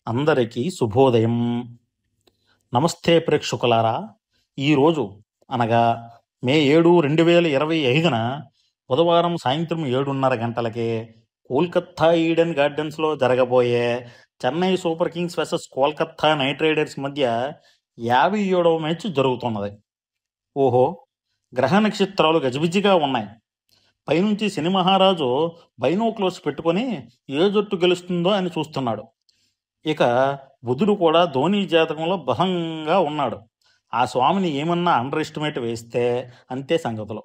అందరికీ శుభోదయం. నమస్తే ప్రేక్షకులారా. ఈరోజు అనగా మే 7, 2025న బుధవారం సాయంత్రం 7:30 గంటలకి కోల్కతా ఈడెన్ గార్డెన్స్‌లో జరగబోయే Chennai super Kings versus Kolkata night riders మధ్య 57వ మ్యాచ్ జరుగుతున్నది. ఓహో! గ్రహ నక్షత్రాలు గజిబిజిగా ఉన్నాయి. పైనుంచి శని మహారాజు బైనోక్యులర్స్ పెట్టుకొని ఏ జట్టు గెలుస్తుందో అని చూస్తున్నాడు. ఇక బుధుడు కూడా ధోని జాతకంలో బలంగా ఉన్నాడు. ఆ స్వామిని ఏమన్నా అండర్ ఎస్టిమేట్ వేస్తే అంతే సంగతులు.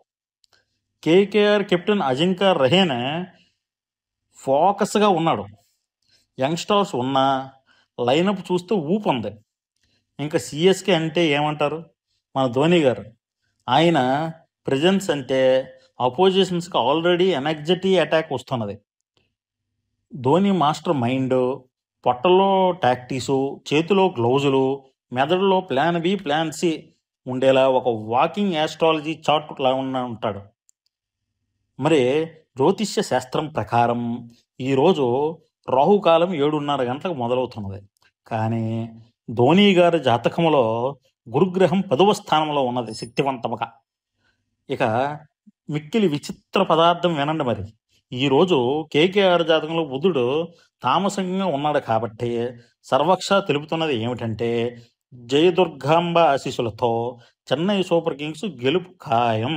కేకేఆర్ కెప్టెన్ అజింక్య రహానే ఫోకస్గా ఉన్నాడు. యంగ్స్టర్స్ ఉన్న లైనప్ చూస్తే ఊపు ఉంది. ఇంకా సిఎస్కే అంటే ఏమంటారు? మన ధోని గారు. ఆయన ప్రెజెన్స్ అంటే అపోజిషన్స్కి ఆల్రెడీ ఎనర్జెటీ అటాక్ వస్తున్నది. ధోని మాస్టర్ మైండ్, పొట్టలో టాక్టీసు, చేతిలో గ్లౌజులు, మెదడులో ప్లాన్ బి ప్లాన్ సి ఉండేలా ఒక వాకింగ్ యాస్ట్రాలజీ చార్ట్ లా ఉంటాడు. మరి జ్యోతిష్య శాస్త్రం ప్రకారం ఈరోజు రాహుకాలం 7:30 గంటలకు మొదలవుతున్నది. కానీ ధోని గారి జాతకంలో గురుగ్రహం 10వ స్థానంలో ఉన్నది శక్తివంతముగా. ఇక మిక్కిలి విచిత్ర పదార్థం వినండి మరి. ఈరోజు కేకేఆర్ జాతకంలో బుధుడు తామసంగా ఉన్నాడు కాబట్టి సర్వక్ష తెలుపుతున్నది ఏమిటంటే జయదుర్గాంబ ఆశీస్సులతో చెన్నై సూపర్ కింగ్స్ గెలుపు ఖాయం.